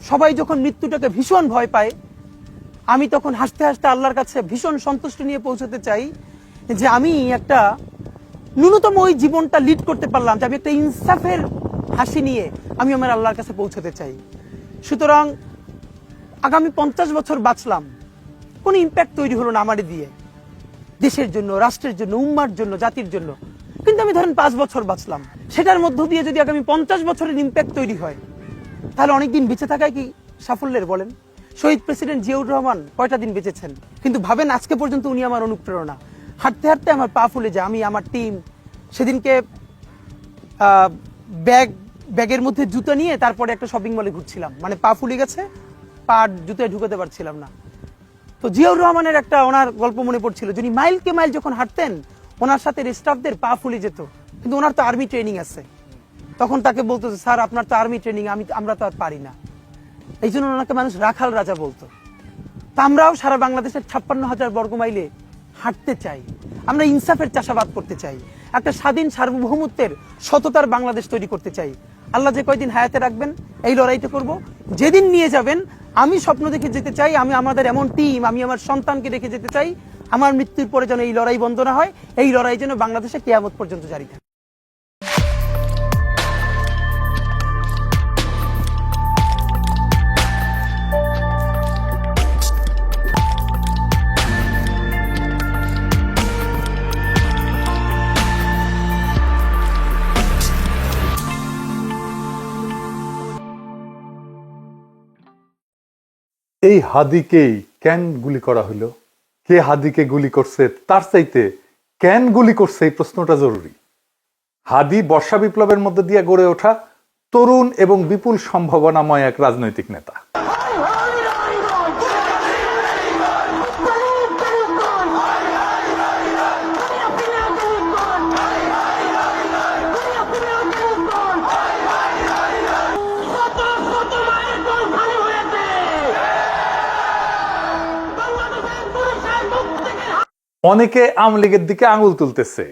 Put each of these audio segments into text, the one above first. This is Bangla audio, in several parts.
সবাই যখন মৃত্যুটাকে ভীষণ ভয় পায়, আমি তখন হাসতে হাসতে আল্লাহর কাছে ভীষণ সন্তুষ্টি নিয়ে পৌঁছতে চাই যে আমি একটা ন্যূনতম ওই জীবনটা লিড করতে পারলাম, যে আমি একটা ইনসাফের হাসি নিয়ে আমি আমার আল্লাহর কাছে পৌঁছতে চাই। সুতরাং আগামী 50 বছর বাঁচলাম, কোনো ইম্প্যাক্ট তৈরি হলো না আমারে দিয়ে, দেশের জন্য, রাষ্ট্রের জন্য, উম্মার জন্য, জাতির জন্য। কিন্তু আমি ধরেন 5 বছর বাঁচলাম, সেটার মধ্য দিয়ে যদি আগামী 50 বছরের ইম্প্যাক্ট তৈরি হয়, তাহলে অনেকদিন বেঁচে থাকায় কি সাফল্যের বলেন? শহীদ প্রেসিডেন্ট জিয়াউর রহমান কয়টা দিন বেঁচেছেন, কিন্তু ভাবেন আজকে পর্যন্ত উনি আমার অনুপ্রেরণা। হাঁটতে হাঁটতে আমার পা ফুলে যায়। আমি, আমার টিম সেদিনকে ব্যাগের মধ্যে জুতো নিয়ে তারপরে একটা শপিং মলে ঘুরছিলাম, মানে পা ফুলে গেছে, পা জুতোয় ঢুকাতে পারছিলাম না। তো জিয়াউর রহমানের একটা ওনার গল্প মনে পড়ছিল, যিনি মাইলকে মাইল যখন হাঁটতেন ওনার সাথে স্টাফদের পা ফুলে যেত, কিন্তু ওনার তো আর্মি ট্রেনিং আছে। তখন তাকে বলতো, স্যার আপনার তো আর্মি ট্রেনিং, আমরা তো আর পারি না। এই জন্য ওনাকে মানুষ রাখাল রাজা বলতো। তা আমরাও সারা বাংলাদেশের 56,000 বর্গ মাইলে হাঁটতে চাই। আমরা ইনসাফের চাষাবাদ করতে চাই, একটা স্বাধীন সার্বভৌমত্বের সততার বাংলাদেশ তৈরি করতে চাই। আল্লাহ যে কয়দিন হায়াতে রাখবেন এই লড়াইটা করব। যেদিন নিয়ে যাবেন আমি স্বপ্ন দেখে যেতে চাই, আমি আমাদের এমন টিম, আমি আমার সন্তানকে রেখে যেতে চাই, আমার মৃত্যুর পরে যেন এই লড়াই বন্ধ না হয়, এই লড়াই যেন বাংলাদেশে কিয়ামত পর্যন্ত জারি থাকে। এই হাদিকেই কেন গুলি করা হলো? কে হাদিকে গুলি করছে তার চাইতে কেন গুলি করছে এই প্রশ্নটা জরুরি। হাদি বর্ষা বিপ্লবের মধ্যে দিয়ে গড়ে ওঠা তরুণ এবং বিপুল সম্ভাবনাময় এক রাজনৈতিক নেতা। অনেকে আওয়ামী লীগের দিকে আঙুল তুলতেছে।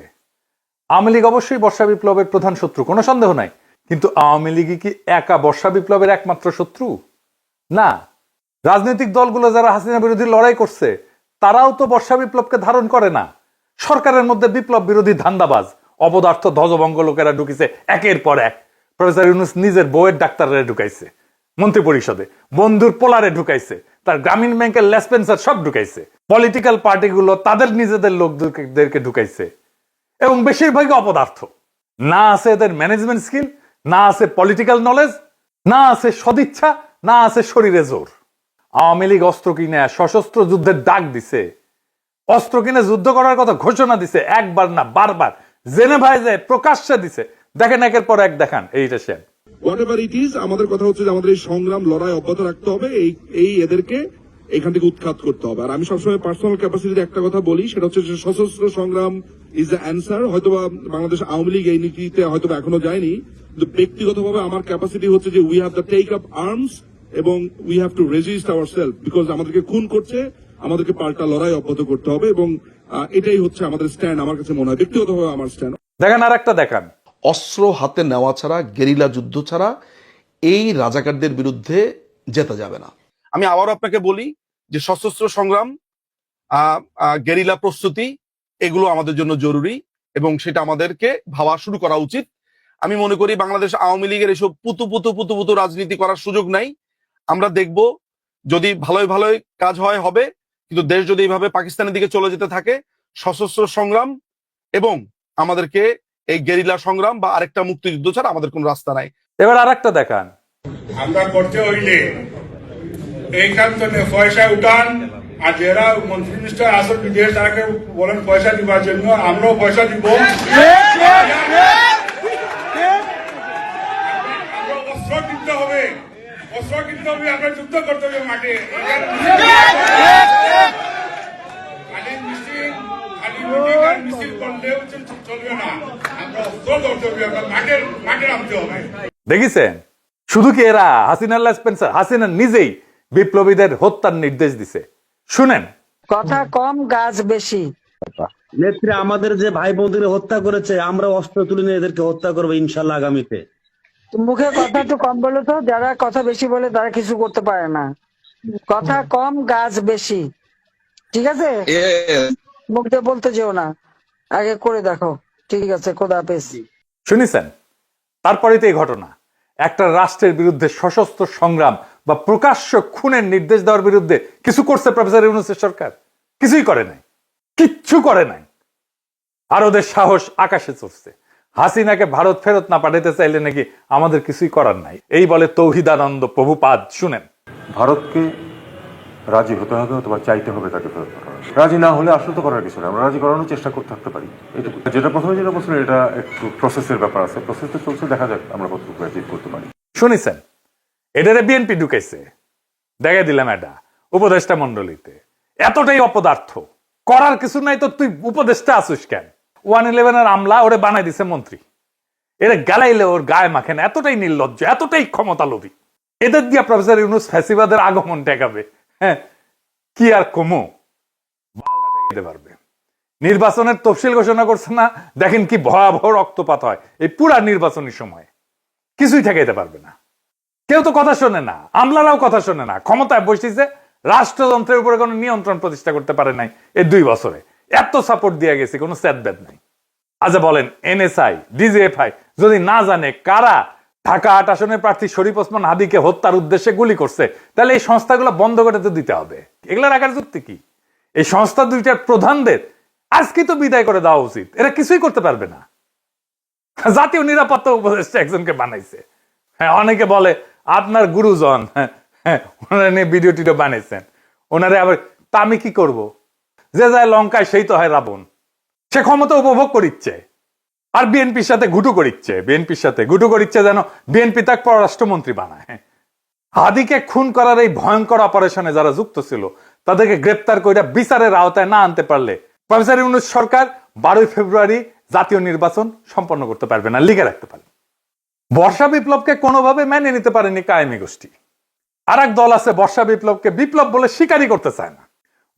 আওয়ামী লীগ অবশ্যই বর্ষা বিপ্লবের প্রধান শত্রু, কোনো সন্দেহ নাই। কিন্তু আওয়ামী লীগই কি একা বর্ষা বিপ্লবের একমাত্র শত্রু? না, রাজনৈতিক দলগুলো যারা হাসিনা বিরোধী লড়াই করছে তারাও তো বর্ষা বিপ্লবকে ধারণ করে না। সরকারের মধ্যে বিপ্লব বিরোধী ধান্দাবাজ অপদার্থ ধ্বজভঙ্গ লোকেরা ঢুকিছে একের পর এক। প্রফেসর ইউনূস নিজের বউয়ের ডাক্তাররা ঢুকাইছে মন্ত্রী পরিষদে, বন্ধুর পোলারে ঢুকাইছে, তার গ্রামীণ ব্যাংকের লেসপেন্সার সব ঢুকাইছে, পলিটিক্যাল পার্টিগুলো তাদের নিজেদের লোকদেরকে ঢুকাইছে, এবং বেশিরভাগই অপদার্থ। না আছে এদের ম্যানেজমেন্ট স্কিল, না আছে পলিটিক্যাল নলেজ, না আছে সদিচ্ছা, না আছে শরীরে জোর। আওয়ামী লীগ অস্ত্র কিনে সশস্ত্র যুদ্ধের ডাক দিছে, অস্ত্র কিনে যুদ্ধ করার কথা ঘোষণা দিছে, একবার না বারবার জেনেভায় যায় প্রকাশ্যে দিছে। দেখেন একের পর এক দেখান এইটা সে হোয়াটএভার ইট ইজ, আমাদের কথা হচ্ছে যে আমাদের এই সংগ্রাম লড়াই অব্যাহত রাখতে হবে, এই এদেরকে এখান থেকে উৎখাত করতে হবে। আর আমি সবসময় পার্সোনাল ক্যাপাসিটিতে একটা কথা বলি, সেটা হচ্ছে যে সশস্ত্র সংগ্রাম ইজ দ্য অ্যান্সার। হয়তোবা বাংলাদেশ আওয়ামী লীগ এই নীতিতে হয়তোবা এখনো যায়নি, কিন্তু ব্যক্তিগতভাবে আমার ক্যাপাসিটি হচ্ছে যে we have the take up arms এবং we have to resist ourself, because আমাদেরকে খুন করছে, আমাদেরকে পাল্টা লড়াই অব্যাহত করতে হবে, এবং এটাই হচ্ছে আমাদের স্ট্যান্ড। আমার কাছে মনে হয় ব্যক্তিগতভাবে আমার স্ট্যান্ড। দেখেন আর একটা দেখান। অস্ত্র হাতে নেওয়া ছাড়া, গেরিলা যুদ্ধ ছাড়া এই রাজাকারদের বিরুদ্ধে জেতা যাবে না। আমি আবারও আপনাকে বলি যে সশস্ত্র সংগ্রাম, গেরিলা প্রস্তুতি, এগুলো আমাদের জন্য জরুরি এবং সেটা আমাদেরকে ভাবা শুরু করা উচিত। আমি মনে করি বাংলাদেশ আওয়ামী লীগের এসব পুতু পুতু পুতু পুতু রাজনীতি করার সুযোগ নাই। আমরা দেখব যদি ভালোই ভালোই কাজ হয় হবে, কিন্তু দেশ যদি এইভাবে পাকিস্তানের দিকে চলে যেতে থাকে, সশস্ত্র সংগ্রাম এবং আমাদেরকে এই গেরিলা সংগ্রাম বা আরেকটা মুক্তিযুদ্ধ ছাড়া আমাদের কোন রাস্তা নাই। এবার আর একটা দেখান। আমরা করতে হইলে এইখান থেকে পয়সা উঠান, আর যারা মন্ত্রী মিনিস্টার আসল বিদেশ তারাকে বলেন পয়সা দিবার জন্য, আমরাও পয়সা দিব। অস্ত্র কিনতে হবে, অস্ত্র কিনতে হবে, আমরা যুদ্ধ করতে হবে মাঠে। খালি মিছিল, খালি মিটিং আর মিছিল করলেও চলবে না, আমরা অস্ত্র ধরতে হবে, আমরা মাঠে নামতে হবে। দেখেছেন, শুধু কি এরা হাসিনা লেসপেন্সার, হাসিনা নিজেই বিপ্লবীদের হত্যার নির্দেশ দিছে। শুনেন, কথা কম গাছ বেশি। নেত্রী আমাদের যে ভাই বোনদের হত্যা করেছে, আমরা অস্ত্র তুলে নিয়ে এদেরকে হত্যা করবো ইনশাল্লাহ আগামীতে। মুখে কথা একটু কম বলো তো, যারা কথা বেশি বলে তারা কিছু করতে পারে না। কথা কম গাছ বেশি, ঠিক আছে? মুখ দিয়ে বলতে যেও না, আগে করে দেখো। ঠিক আছে, খোদা হাফেজ। শুনেছেন? তারপরে তো এই ঘটনা, একটা রাষ্ট্রের বিরুদ্ধে সশস্ত্র সংগ্রাম বা প্রকাশ্য খুনের নির্দেশ দেওয়ার বিরুদ্ধে কিছু করছে প্রফেসর ইউনূসের সরকার? কিছুই করে নাই, কিচ্ছু করে নাই। আর ওদের সাহস আকাশে চড়ছে। হাসিনাকে ভারত ফেরত না পাঠাতে চাইলে নাকি আমাদের কিছুই করার নাই, এই বলে তৌহিদানন্দ প্রভুপাদ। শুনেন, ভারতকে রাজি হতে হবে অথবা চাইতে হবে তাকে ফেরত পাঠানো। রাজি না হলে আসলে তো করার কিছু না, আমরা রাজি করানোর চেষ্টা করতে থাকতে পারি, এটুকু। যেটা বলছিলেন এটা একটু প্রসেসের ব্যাপার আছে, প্রসেস তো চলছে, দেখা যাক আমরা কতটুকু অ্যাচিভ করতে পারি। শুনেছেন? এটারে বিএনপি ঢুকাইছে, দেখে দিলাম এটা উপদেষ্টা মন্ডলীতে। এতটাই অপদার্থ, করার কিছু নাই তো তুই উপদেষ্টা আসিস কেন? 111-এর আমলা ওরে বানাই দিছে মন্ত্রী, এরা গালাইলে ওর গায়ে মাখেন। এতটাই নির্লজ্জ, এতটাই ক্ষমতা লোভী। এদের দিয়া প্রফেসর ইউনূস ফ্যাসিবাদের আগমন ঠেকাবে। হ্যাঁ, কি আর কমো, বালটা ঠেকাইতে পারবে। নির্বাচনের তফসিল ঘোষণা করছে না, দেখেন কি ভয়াবহ রক্তপাত হয় এই পুরা নির্বাচনী সময়। কিছুই ঠেকাইতে পারবে না। কেউ তো কথা শোনে না, আমলারাও কথা শোনে না। ক্ষমতায় বসেছে, রাষ্ট্রযন্ত্রের উপরে কোনো নিয়ন্ত্রণ প্রতিষ্ঠা করতে পারে নাই এই 2 বছরে। এত সাপোর্ট দিয়ে গেছে, কোনো স্যাদব্যাদ নাই। আচ্ছা বলেন, এনএসআই, ডিজিএফআই যদি না জানে কারা ঢাকা 8 আসনের প্রার্থী শরীফ ওসমান হাদিকে হত্যার উদ্দেশ্যে গুলি করছে, তাহলে এই সংস্থাগুলো বন্ধ করে তো দিতে হবে। এগুলা রাখার যুক্তি কি? এই সংস্থা দুইটার প্রধানদের আজকে তো বিদায় করে দেওয়া উচিত। এরা কিছুই করতে পারবে না। জাতীয় নিরাপত্তা উপদেষ্টা একজনকে বানাইছে। হ্যাঁ, অনেকে বলে আপনার গুরুজন, ওনারা নিয়ে ভিডিও টিডিও বানিয়েছেন। ওনারে আবার, তা আমি কি করব? যে যায় লঙ্কায় সেই তো হয় রাবণ। সে ক্ষমতা উপভোগ করিচ্ছে আর বিএনপির সাথে ঘুটু করিচ্ছে, যেন বিএনপি তাকে পররাষ্ট্রমন্ত্রী বানায়। হাদিকে খুন করার এই ভয়ঙ্কর অপারেশনে যারা যুক্ত ছিল তাদেরকে গ্রেপ্তার করে বিচারের আওতায় না আনতে পারলে প্রফেসর ইউনূস সরকার 12 ফেব্রুয়ারি জাতীয় নির্বাচন সম্পন্ন করতে পারবে না, লিখে রাখতে পারবে। বর্ষা বিপ্লবকে কোনোভাবে মেনে নিতে পারেনি কায়েমি গোষ্ঠী। আর এক দল আছে বর্ষা বিপ্লবকে বিপ্লব বলে স্বীকারই করতে চায় না,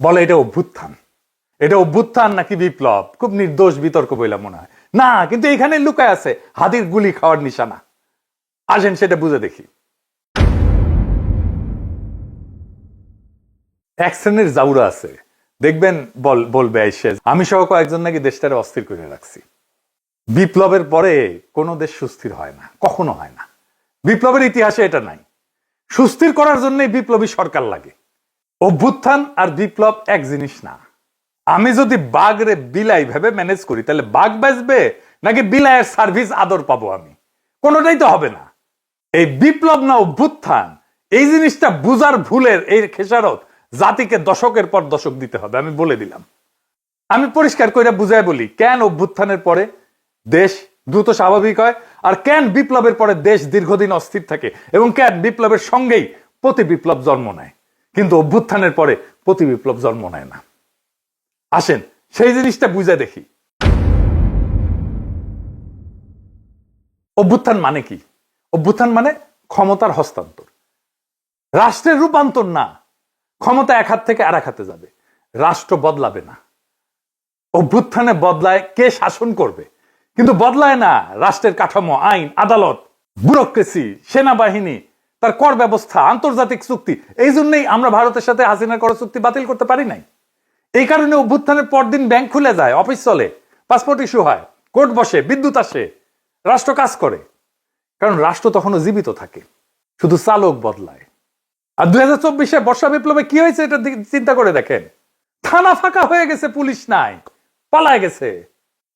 বলে এটা অভ্যুত্থান। এটা অভ্যুত্থান নাকি বিপ্লব খুব নির্দোষ বিতর্ক বইলা মনে হয় না, কিন্তু এখানে লুকায় আছে হাদির গুলি খাওয়ার নিশানা। আসেন সেটা বুঝে দেখি। এক শ্রেণীর জাউরা আছে, দেখবেন বলবে আইসে আমি সহ কয়েকজন নাকি দেশটারে অস্থির করে রাখছি। বিপ্লবের পরে কোনো দেশ সুস্থির হয় না, কখনো হয় না। বিপ্লবের ইতিহাসে এটা নাই। সুস্থির করার জন্যই বিপ্লবী সরকার লাগে। অভ্যুত্থান আর বিপ্লব এক জিনিস না। আমি যদি বাঘরে বিলাই ভেবে ম্যানেজ করি, তাহলে বাঘ বাঁচবে নাকি বিলাইয়ের সার্ভিস আদর পাবো আমি? কোনোটাই তো হবে না। এই বিপ্লব না অভ্যুত্থান, এই জিনিসটা বুঝার ভুলের এই খেসারত জাতিকে দশকের পর দশক দিতে হবে। আমি বলে দিলাম, আমি পরিষ্কার করে বুঝাই বলি, কেন অভ্যুত্থানের পরে দেশ দ্রুত স্বাভাবিক হয়, আর কেন বিপ্লবের পরে দেশ দীর্ঘদিন অস্থির থাকে, এবং কেন বিপ্লবের সঙ্গেই প্রতি বিপ্লব জন্ম নেয়, কিন্তু অভ্যুত্থানের পরে প্রতি বিপ্লব জন্ম নেয় না। আসেন সেই জিনিসটা বুঝে দেখি। অভ্যুত্থান মানে কি? অভ্যুত্থান মানে ক্ষমতার হস্তান্তর, রাষ্ট্রের রূপান্তর না। ক্ষমতা এক হাত থেকে আর এক হাতে যাবে, রাষ্ট্র বদলাবে না। অভ্যুত্থানে বদলায় কে শাসন করবে, কিন্তু বদলায় না রাষ্ট্রের কাঠামো, আইন, আদালত, ব্যুরোক্রেসি, সেনাবাহিনী, তার কর ব্যবস্থা, আন্তর্জাতিক চুক্তি। এই জন্যই আমরা ভারতের সাথে হাসিনার কর চুক্তি বাতিল করতে পারি নাই। এই কারণে অভ্যুত্থানের পরদিন ব্যাংক খুলে যায়, অফিস চলে, পাসপোর্ট ইস্যু হয়, কোর্ট বসে, বিদ্যুৎ আসে, রাষ্ট্র কাজ করে। কারণ রাষ্ট্র তখনও জীবিত থাকে, শুধু চালক বদলায়। আর 2024-এ বর্ষা বিপ্লবে কি হয়েছে এটা চিন্তা করে দেখেন। থানা ফাঁকা হয়ে গেছে, পুলিশ নাই, পালায় গেছে।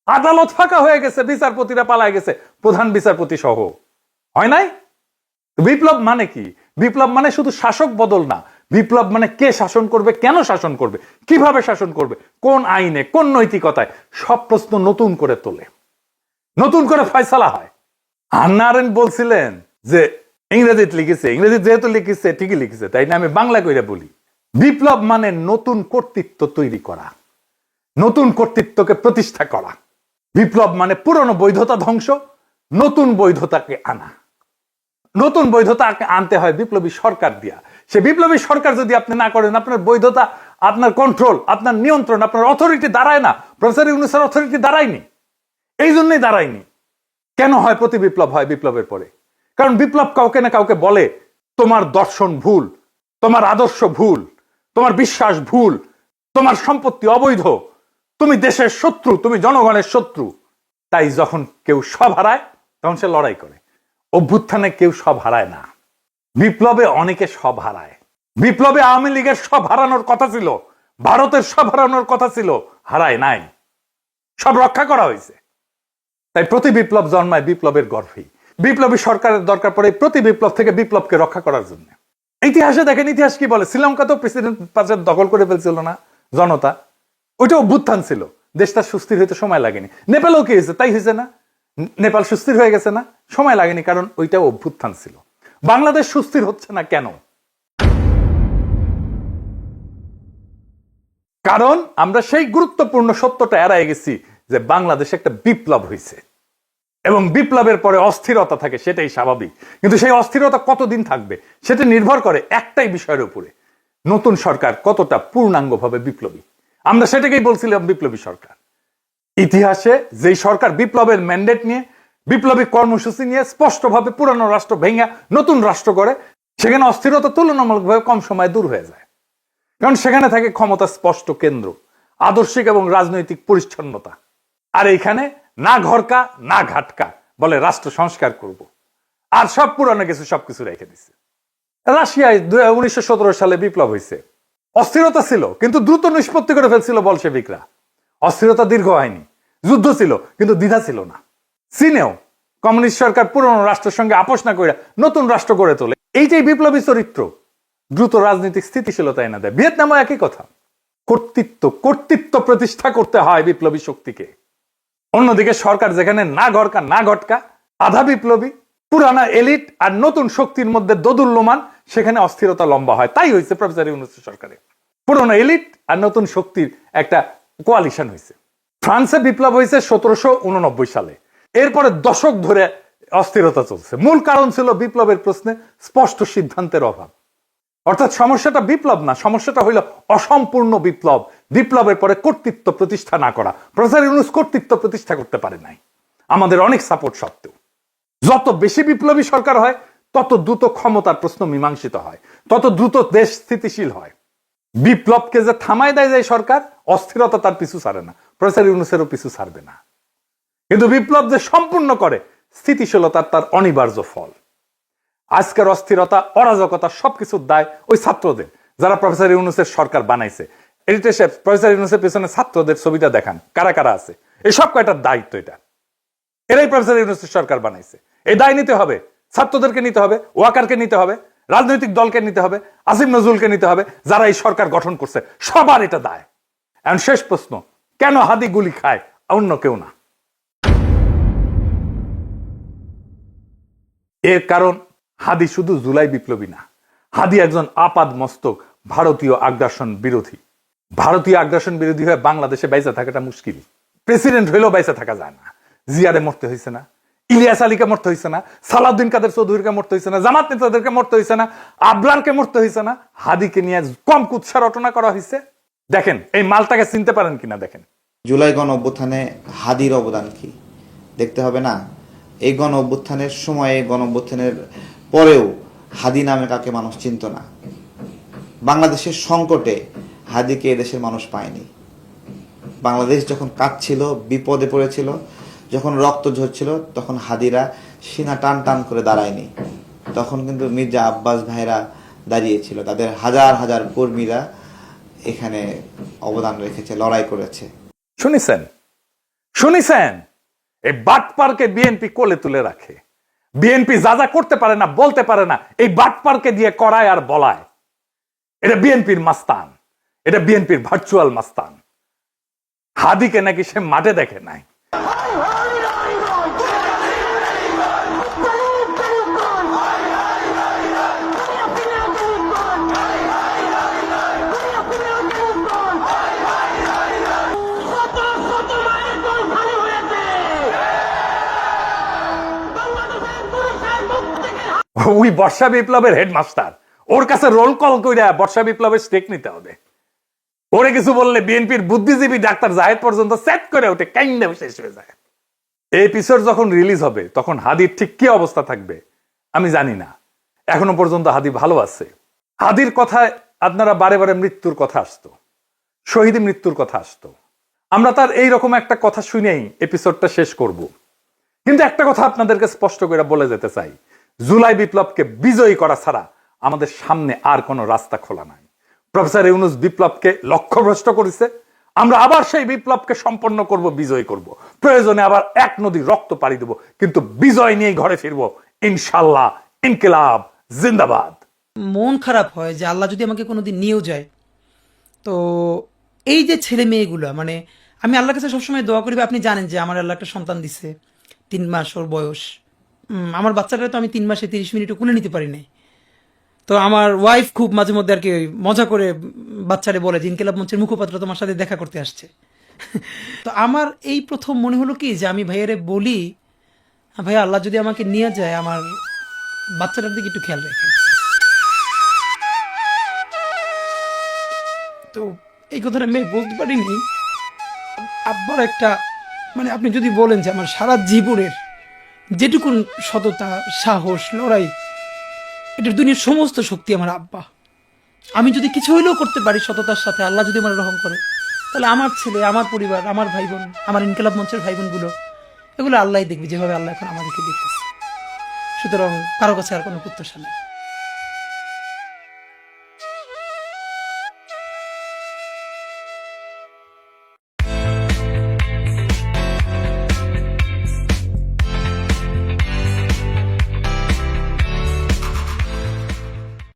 আদালত ফাঁকা হয়ে গেছে, বিচারপতিরা পালায় গেছে, প্রধান বিচারপতি সহ। হয় নাই? বিপ্লব মানে কি? বিপ্লব মানে শুধু শাসক বদল না। বিপ্লব মানে কে শাসন করবে, কেন শাসন করবে, কিভাবে শাসন করবে, কোন আইনে, কোন নৈতিকতায়, সব প্রশ্ন নতুন করে তোলে, নতুন করে ফয়সালা হয়। হান্না আরেন্ট বলছিলেন যে ইংরেজিতে লিখেছে, ইংরেজি যেহেতু লিখেছে ঠিকই লিখেছে, তাই না? আমি বাংলা কইরা বলি, বিপ্লব মানে নতুন কর্তৃত্ব তৈরি করা, নতুন কর্তৃত্বকে প্রতিষ্ঠা করা। বিপ্লব মানে পুরনো বৈধতা ধ্বংস, নতুন বৈধতাকে আনা। নতুন বৈধতা আনতে হয় বিপ্লবী সরকার দিয়া। সে বিপ্লবী সরকার যদি আপনি না করেন, আপনার বৈধতা, আপনার কন্ট্রোল, আপনার নিয়ন্ত্রণ, আপনার অথরিটি দাঁড়ায় না। প্রফেসর ইউনূসের অথরিটি দাঁড়ায়নি, এই জন্যই দাঁড়ায়নি। কেন হয় প্রতি বিপ্লব হয় বিপ্লবের পরে? কারণ বিপ্লব কাউকে না কাউকে বলে তোমার দর্শন ভুল, তোমার আদর্শ ভুল, তোমার বিশ্বাস ভুল, তোমার সম্পত্তি অবৈধ, তুমি দেশের শত্রু, তুমি জনগণের শত্রু। তাই যখন কেউ সব হারায় তখন সে লড়াই করে। অভ্যুত্থানে কেউ সব হারায় না, বিপ্লবে অনেকে সব হারায়। বিপ্লবে আওয়ামী লীগের সব হারানোর কথা ছিল, ভারতের সব হারানোর কথা ছিল, হারায় নাই, সব রক্ষা করা হয়েছে। তাই প্রতি বিপ্লব জন্মায় বিপ্লবের গর্ভেই। বিপ্লবী সরকারের দরকার পড়ে প্রতি বিপ্লব থেকে বিপ্লবকে রক্ষা করার জন্য। ইতিহাসে দেখেন, ইতিহাস কি বলে, শ্রীলঙ্কা তো প্রেসিডেন্ট পাশে দখল করে ফেলছিল না জনতা, ওইটা অভ্যুত্থান ছিল, দেশটা সুস্থির হইতে সময় লাগেনি। নেপালও কি হয়েছে, তাই হয়েছে না, নেপাল সুস্থির হয়ে গেছে না, সময় লাগেনি, কারণ ওইটা অভ্যুত্থান ছিল। বাংলাদেশ সুস্থির হচ্ছে না কেন? কারণ আমরা সেই গুরুত্বপূর্ণ সত্যটা এড়াই গেছি যে বাংলাদেশে একটা বিপ্লব হয়েছে এবং বিপ্লবের পরে অস্থিরতা থাকে, সেটাই স্বাভাবিক। কিন্তু সেই অস্থিরতা কতদিন থাকবে সেটা নির্ভর করে একটাই বিষয়ের উপরে, নতুন সরকার কতটা পূর্ণাঙ্গভাবে বিপ্লবী। আমরা সেটাকেই বলছিলাম বিপ্লবী সরকার। ইতিহাসে যেই সরকার বিপ্লবের ম্যান্ডেট নিয়ে, বিপ্লবী কর্মসূচি নিয়ে স্পষ্টভাবে পুরানো রাষ্ট্র ভেঙে নতুন রাষ্ট্র করে, সেখানে অস্থিরতা তুলনামূলকভাবে কম সময়ে দূর হয়ে যায়। কারণ সেখানে থাকে ক্ষমতা স্পষ্ট কেন্দ্র, আদর্শিক এবং রাজনৈতিক পরিচ্ছন্নতা। আর এইখানে না ঘরকা না ঘাটকা, বলে রাষ্ট্র সংস্কার করব, আর সব পুরানো কিছু সবকিছু রেখে দিচ্ছে। রাশিয়ায় 1917 সালে বিপ্লব হয়েছে, অস্থিরতা ছিল কিন্তু দ্রুত নিষ্পত্তি করে ফেলছিল বলশেভিকরা। অস্থিরতা দীর্ঘ হয়নি, যুদ্ধ ছিল কিন্তু দ্বিধা ছিল না। চীনেও কমিউনিস্ট সরকার পুরনো রাষ্ট্রের সঙ্গে আপোষ না করে নতুন রাষ্ট্র গড়ে তোলে। এইটাই বিপ্লবী চরিত্র, দ্রুত রাজনৈতিক স্থিতিশীলতা এনে দেয়। ভিয়েতনামও একই কথা। কর্তৃত্ব প্রতিষ্ঠা করতে হয় বিপ্লবী শক্তিকে। অন্যদিকে সরকার যেখানে না ঘরকা না ঘটকা, আধা বিপ্লবী, পুরানা এলিট আর নতুন শক্তির মধ্যে দোদুল্যমান, সেখানে অস্থিরতা লম্বা হয়। তাই হয়েছে প্রফেসর ইউনূসের সরকারে, পুরনো এলিট আর নতুন শক্তির একটা কোয়ালিশন হয়েছে। ফ্রান্সে বিপ্লব হয়েছে 1789 সালে। এরপরে দশক ধরে অস্থিরতা চলছে। মূল কারণ ছিল বিপ্লবের প্রশ্নে স্পষ্ট সিদ্ধান্তের অভাব। অর্থাৎ সমস্যাটা বিপ্লব না, সমস্যাটা হইল অসম্পূর্ণ বিপ্লব, বিপ্লবের পরে কর্তৃত্ব প্রতিষ্ঠা না করা। প্রফেসর ইউনূস কর্তৃত্ব প্রতিষ্ঠা করতে পারে নাই, আমাদের অনেক সাপোর্ট সত্ত্বেও। যত বেশি বিপ্লবী সরকার হয় তত দ্রুত ক্ষমতার প্রশ্ন মীমাংসিত হয়, তত দ্রুত দেশ স্থিতিশীল হয়। বিপ্লবকে যে থামায় দেয় যায় সরকার, অস্থিরতা তার পিছু ছাড়ে না, প্রফেসর ইউনূসেরও পিছু ছাড়বে না। কিন্তু বিপ্লব যে সম্পূর্ণ করে, স্থিতিশীলতার তার অনিবার্য ফল। আজকের অস্থিরতা, অরাজকতা সবকিছুর দায় ওই ছাত্রদের, যারা প্রফেসর ইউনূসের সরকার বানাইছে। এডিটর সাহেব, প্রফেসর ইউনূসের পেছনে ছাত্রদের ছবিটা দেখান, কারা কারা আছে। এই সব কয়টার দায়িত্ব এটা, এরাই প্রফেসর ইউনূসের সরকার বানাইছে। এই দায় নিতে হবে, ছাত্রদেরকে নিতে হবে, ওয়াকারকে নিতে হবে, রাজনৈতিক দলকে নিতে হবে, আসিফ নজরুলকে নিতে হবে, যারা এই সরকার গঠন করছে, সবার এটা দায়। এখন শেষ প্রশ্ন, কেন হাদি গুলি খায়, অন্য কেউ না? এর কারণ হাদি শুধু জুলাই বিপ্লবী না, হাদি একজন আপাদ মস্তক ভারতীয় আগ্রাসন বিরোধী। ভারতীয় আগ্রাসন বিরোধী হয়ে বাংলাদেশে বাইচা থাকাটা মুশকিল। প্রেসিডেন্ট হইলেও বাইচা থাকা যায় না। জিয়ারে মরতে হয়েছে না, ইলিয়াস আলীকে মরতে হয়েছে না, সালাউদ্দিন কাদের চৌধুরীকে মরতে হয়েছে না, জামাত নেতাদেরকে মরতে হয়েছে না, আবরারকে মরতে হয়েছে না, হাদিকে নিয়ে কম কুৎসা রটনা করা হয়েছে। দেখেন এই মালটাকে চিনতে পারেন কিনা দেখেন। জুলাই গণ অভ্যুত্থানে হাদির অবদান কি দেখতে হবে না? এই গণ অভ্যুত্থানের সময়ে, গণ অভ্যুত্থানের পরেও হাদি নামে কাকে মানুষ চিনত না। বাংলাদেশের সংকটে হাদিকে এদেশের মানুষ পায়নি। বাংলাদেশ যখন কাঁদছিল, বিপদে পড়েছিল, যখন রক্ত ঝরছিল, তখন হাদিরা সিনা টান টান করে দাঁড়ায়নি। তখন কিন্তু মির্জা আব্বাস ভাইরা দাঁড়িয়েছিল, তাদের হাজার হাজার কর্মীরা এখানে অবদান রেখেছে, লড়াই করেছে। শুনিছেন এই বাটপারকে বিএনপি কোলে তুলে রাখে। বিএনপি যা যা করতে পারে না, বলতে পারে না, এই বাটপারকে দিয়ে করায় আর বলায়। এটা বিএনপির মাস্তান, এটা বিএনপির ভার্চুয়াল মাস্তান। হাদিকে নাকি সে মাঠে দেখে নাই। ওই বর্ষা বিপ্লবের হেডমাস্টার, ওর কাছে রোল কল করে বর্ষা বিপ্লবের স্টেক নিতে হবে। ওরে কিছু বললে বিএনপির বুদ্ধিজীবী ডাক্তার জাহেদ পর্যন্ত সেট করে ওঠে, কাইন্ডা শেষ হয়ে যায়। এই এপিসোড যখন রিলিজ হবে তখন হাদির ঠিক কি অবস্থা থাকবে আমি জানি না। এখনো পর্যন্ত হাদি ভালো আছে। হাদির কথায় আপনারা বারে বারে মৃত্যুর কথা আসতো, শহীদ মৃত্যুর কথা আসতো। আমরা তার এইরকম একটা কথা শুনেই এপিসোডটা শেষ করব। কিন্তু একটা কথা আপনাদেরকে স্পষ্ট করে বলে যেতে চাই, জুলাই বিপ্লবকে বিজয়ী করা ছাড়া আমাদের সামনে আর কোনো রাস্তা খোলা নাই। প্রফেসর ইউনূস বিপ্লবকে লক্ষ্যভ্রষ্ট করেছে। আমরা আবার সেই বিপ্লবকে সম্পন্ন করব, বিজয়ী করব। প্রয়োজনে আবার এক নদী রক্ত পাড়ি দেব, কিন্তু বিজয় নিয়ে ঘরে ফিরবো ইনশাল্লাহ। ইনকিলাব জিন্দাবাদ। মন খারাপ হয় যে আল্লাহ যদি আমাকে কোনোদিন নিয়েও যায়, তো এই যে ছেলে মেয়েগুলো, মানে আমি আল্লাহর কাছে সবসময় দোয়া করি। আপনি জানেন যে আমার আল্লাহ একটা সন্তান দিছে, 3 মাস ওর বয়স। আমার বাচ্চাটা তো আমি 3 মাসে 30 মিনিটও কোলে নিতে পারি নাই। তো আমার ওয়াইফ খুব মাঝে মধ্যে আর কি মজা করে বাচ্চারে বলে যে ইনকিলাব মঞ্চের মুখপাত্র তোমার সাথে দেখা করতে আসছে। তো আমার এই প্রথম মনে হলো কি যে আমি ভাইয়ারে বলি, ভাইয়া আল্লাহ যদি আমাকে নিয়ে যায় আমার বাচ্চাটার দিকে একটু খেয়াল রাখেন। তো এই কথাটা আমি বলতে পারিনি। আব্বার একটা, মানে আপনি যদি বলেন যে আমার সারা জীবনের যেটুকুন সততা, সাহস, লড়াই, এটার দুনিয়ার সমস্ত শক্তি আমার আব্বা। আমি যদি কিছু হইলেও করতে পারি সততার সাথে, আল্লাহ যদি আমার রহম করে, তাহলে আমার ছেলে, আমার পরিবার, আমার ভাই বোন, আমার ইনকিলাব মঞ্চের ভাই বোনগুলো, এগুলো আল্লাহ দেখবে যেভাবে আল্লাহ এখন আমাদেরকে দেখতেছে। সুতরাং কারো কাছে আর কোনো প্রত্যাশা নেই।